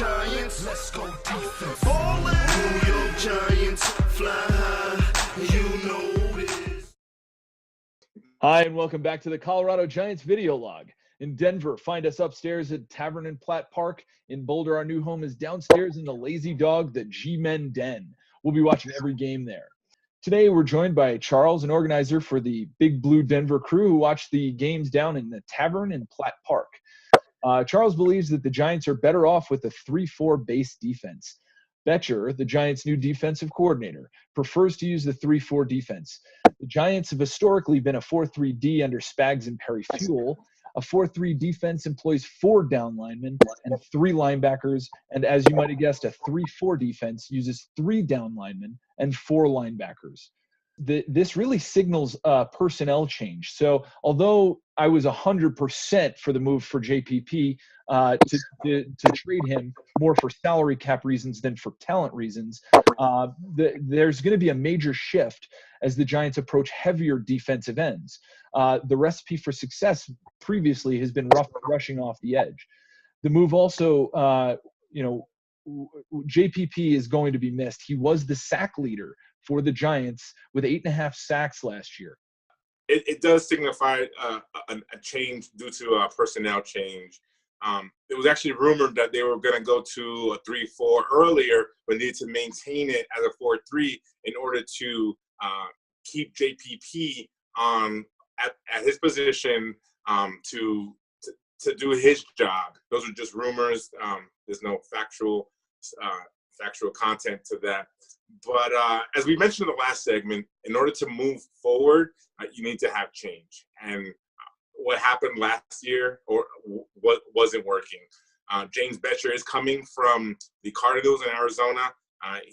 Giants, let's go defense. Ballin'. New York Giants, fly high, you know this. Hi, and welcome back to the Colorado Giants video log. In Denver, find us upstairs at Tavern and Platt Park. In Boulder, our new home is downstairs in the Lazy Dog, the G-Men Den. We'll be watching every game there. Today, we're joined by Charles, an organizer for the Big Blue Denver crew who watched the games down in the Tavern and Platt Park. Charles believes that the Giants are better off with a 3-4 base defense. Betcher, the Giants' new defensive coordinator, prefers to use the 3-4 defense. The Giants have historically been a 4-3-D under Spags and Perry Fuel. A 4-3 defense employs 4 down linemen and 3 linebackers, and as you might have guessed, a 3-4 defense uses 3 down linemen and 4 linebackers. This really signals personnel change. So although I was 100% for the move for JPP to trade him more for salary cap reasons than for talent reasons, there's going to be a major shift as the Giants approach heavier defensive ends. The recipe for success previously has been rushing off the edge. The move also, JPP is going to be missed. He was the sack leader for the Giants with 8.5 sacks last year. It does signify a change due to a personnel change. It was actually rumored that they were going to go to a 3-4 earlier, but needed to maintain it as a 4-3 in order to keep JPP at his position to do his job. Those are just rumors. There's no factual content to that. But as we mentioned in the last segment, in order to move forward, you need to have change. And what happened last year or what wasn't working. James Betcher is coming from the Cardinals in Arizona.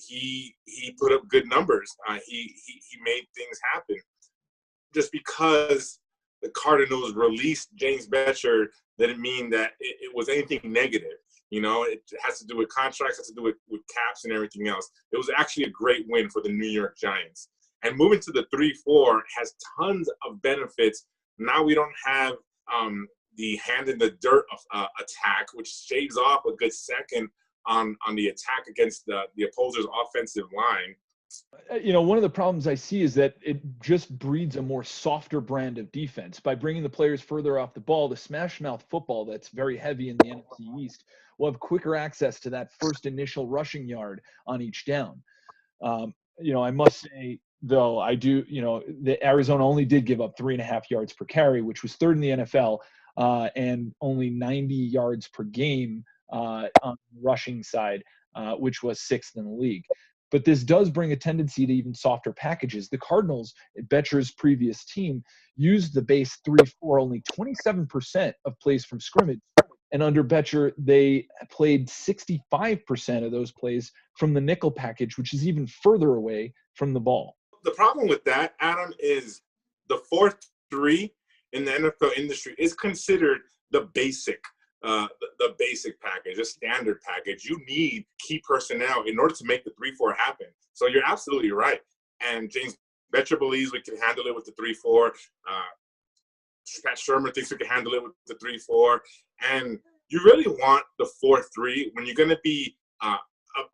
He put up good numbers. He made things happen. Just because the Cardinals released James Betcher didn't mean that it was anything negative. You know, it has to do with contracts, has to do with caps and everything else. It was actually a great win for the New York Giants. And moving to the 3-4 has tons of benefits. Now we don't have the hand in the dirt of attack, which shaves off a good second on the attack against the opposer's offensive line. One of the problems I see is that it just breeds a more softer brand of defense. By bringing the players further off the ball, the smash mouth football that's very heavy in the NFC East will have quicker access to that first initial rushing yard on each down. I must say, though, the Arizona only did give up 3.5 yards per carry, which was third in the NFL, and only 90 yards per game on the rushing side, which was 6th in the league. But this does bring a tendency to even softer packages. The Cardinals, Betcher's previous team, used the base 3-4 only 27% of plays from scrimmage. And under Betcher, they played 65% of those plays from the nickel package, which is even further away from the ball. The problem with that, Adam, is the 4-3 in the NFL industry is considered the basic package, a standard package. You need key personnel in order to make the 3-4 happen. So you're absolutely right. And James Betcher believes we can handle it with the 3-4. Pat Shermer thinks we can handle it with the 3-4. And you really want the 4-3 when you're going to be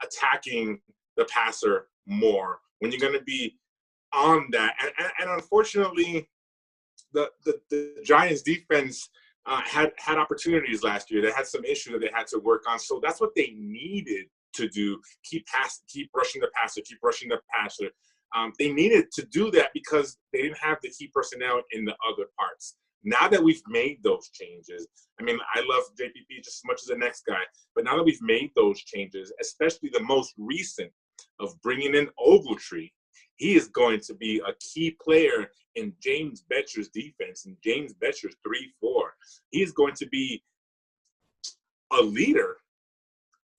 attacking the passer more, when you're going to be on that. And unfortunately, the Giants defense had opportunities last year. They had some issues that they had to work on. So that's what they needed to do. Keep rushing the passer. They needed to do that because they didn't have the key personnel in the other parts. Now that we've made those changes, I mean, I love JPP just as much as the next guy, but now that we've made those changes, especially the most recent of bringing in Ogletree, he is going to be a key player in James Betcher's defense, in James Betcher's 3-4. He is going to be a leader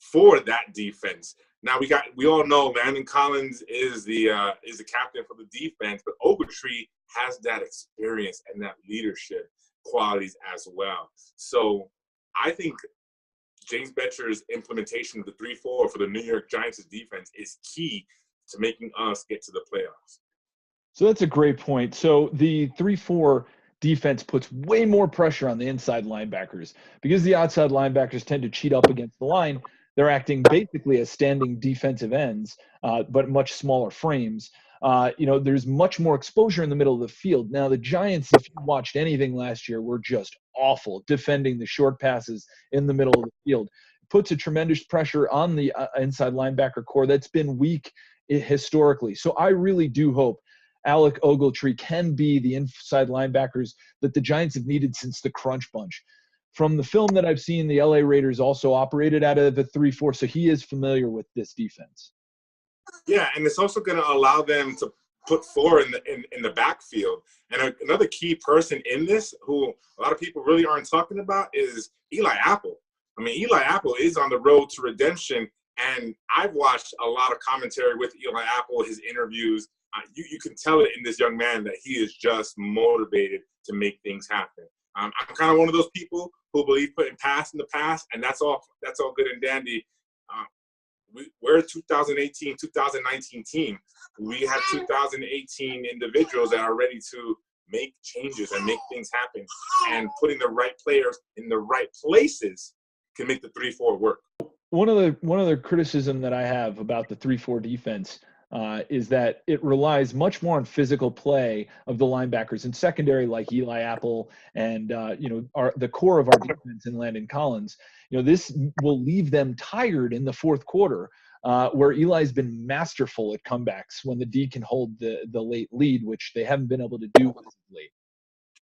for that defense. Now we all know Landon Collins is the captain for the defense, but Ogletree has that experience and that leadership qualities as well. So I think James Betcher's implementation of the 3-4 for the New York Giants' defense is key to making us get to the playoffs. So that's a great point. So the 3-4 defense puts way more pressure on the inside linebackers because the outside linebackers tend to cheat up against the line. they're acting basically as standing defensive ends, but much smaller frames. There's much more exposure in the middle of the field. Now, the Giants, if you watched anything last year, were just awful defending the short passes in the middle of the field. It puts a tremendous pressure on the inside linebacker core that's been weak historically. So I really do hope Alec Ogletree can be the inside linebackers that the Giants have needed since the Crunch Bunch. From the film that I've seen, the LA Raiders also operated out of the 3-4, so he is familiar with this defense. Yeah, and it's also going to allow them to put four in the backfield. And another key person in this, who a lot of people really aren't talking about, is Eli Apple. I mean, Eli Apple is on the road to redemption, and I've watched a lot of commentary with Eli Apple, his interviews. You can tell it in this young man that he is just motivated to make things happen. I'm kind of one of those people who believe putting past in the past, and that's all good and dandy. We're a 2018, 2019 team. We have 2018 individuals that are ready to make changes and make things happen. And putting the right players in the right places can make the 3-4 work. One of the criticism that I have about the 3-4 defense is that it relies much more on physical play of the linebackers and secondary, like Eli Apple and the core of our defense in Landon Collins. This will leave them tired in the fourth quarter, where Eli's been masterful at comebacks when the D can hold the late lead, which they haven't been able to do as of late.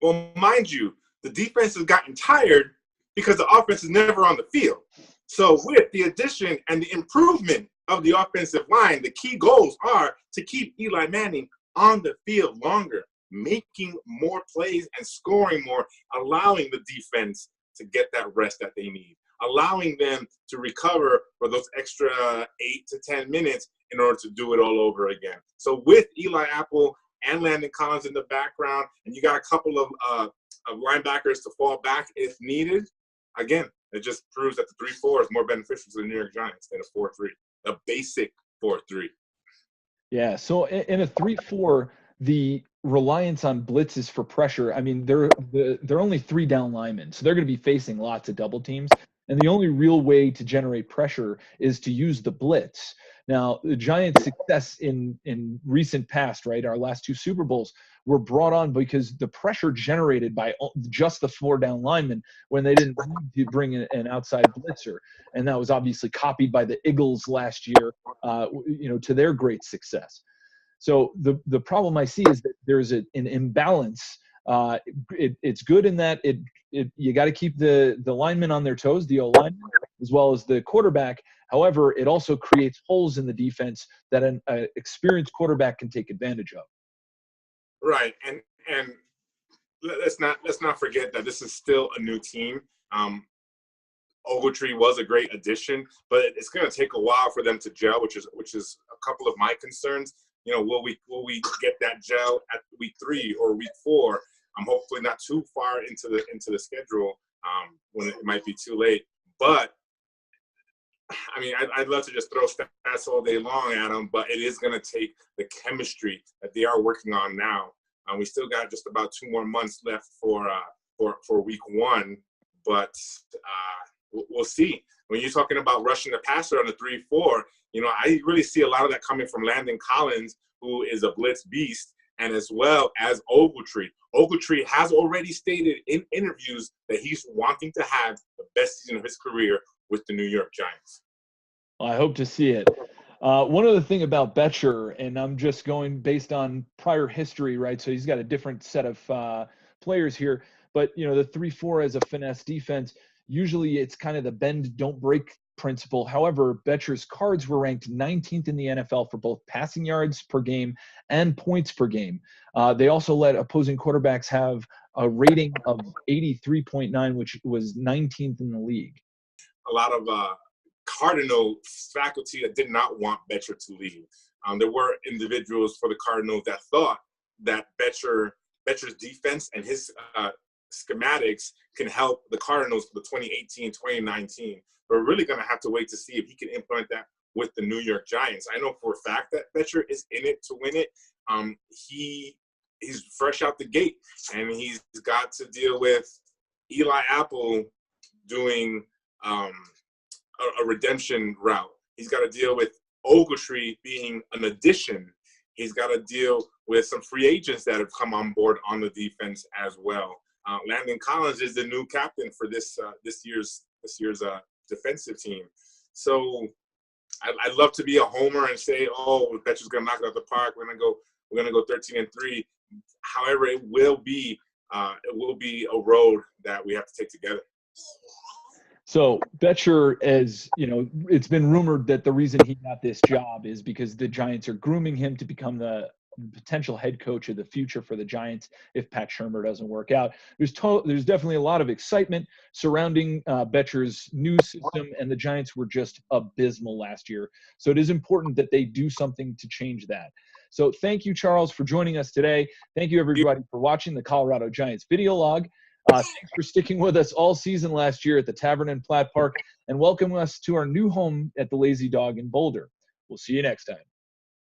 Well, mind you, the defense has gotten tired because the offense is never on the field. So with the addition and the improvement of the offensive line, the key goals are to keep Eli Manning on the field longer, making more plays and scoring more, allowing the defense to get that rest that they need, allowing them to recover for those extra 8 to 10 minutes in order to do it all over again. So with Eli Apple and Landon Collins in the background, and you got a couple of linebackers to fall back if needed, again, it just proves that the 3-4 is more beneficial to the New York Giants than a 4-3, a basic 4-3. Yeah, so in a 3-4, the reliance on blitzes for pressure, I mean, they're only 3 down linemen, so they're going to be facing lots of double teams. And the only real way to generate pressure is to use the blitz. Now, the Giants' success in recent past, right, our last 2 Super Bowls, were brought on because the pressure generated by just the 4 down linemen when they didn't need to bring in an outside blitzer. And that was obviously copied by the Eagles last year, to their great success. So the problem I see is that there's an imbalance. It's good in that you got to keep the linemen on their toes, the O-linemen, as well as the quarterback. However, it also creates holes in the defense that an experienced quarterback can take advantage of. Right, and let's not forget that this is still a new team. Ogletree was a great addition, but it's going to take a while for them to gel, which is a couple of my concerns. Will we get that gel at week 3 or week 4? Hopefully not too far into the schedule when it might be too late. But I mean, I'd love to just throw stats all day long at them, but it is going to take the chemistry that they are working on now. We still got just about 2 more months left for week 1, but we'll see. When you're talking about rushing the passer on the 3-4, I really see a lot of that coming from Landon Collins, who is a blitz beast, and as well as Ogletree. Ogletree has already stated in interviews that he's wanting to have the best season of his career with the New York Giants. Well, I hope to see it. One other thing about Bettcher, and I'm just going based on prior history, right? So he's got a different set of players here. But, the 3-4 as a finesse defense, usually it's kind of the bend, don't break principle. However, Bettcher's cards were ranked 19th in the NFL for both passing yards per game and points per game. They also let opposing quarterbacks have a rating of 83.9, which was 19th in the league. A lot of Cardinal faculty that did not want Bettcher to leave. There were individuals for the Cardinals that thought that Bettcher's defense and his schematics can help the Cardinals for the 2018-2019. We're really going to have to wait to see if he can implement that with the New York Giants. I know for a fact that Bettcher is in it to win it. He's fresh out the gate, and he's got to deal with Eli Apple doing a redemption route. He's got to deal with Ogletree being an addition. He's got to deal with some free agents that have come on board on the defense as well. Landon Collins is the new captain for this year's defensive team. So I'd love to be a homer and say, oh, Betcher's gonna knock it out the park. We're gonna go 13-3. However, it will be a road that we have to take together. So Betcher, as you know, it's been rumored that the reason he got this job is because the Giants are grooming him to become the potential head coach of the future for the Giants if Pat Shurmur doesn't work out. There's definitely a lot of excitement surrounding Betcher's new system, and the Giants were just abysmal last year. So it is important that they do something to change that. So thank you, Charles, for joining us today. Thank you, everybody, for watching the Colorado Giants video log. Thanks for sticking with us all season last year at the Tavern in Platt Park, and welcome us to our new home at the Lazy Dog in Boulder. We'll see you next time.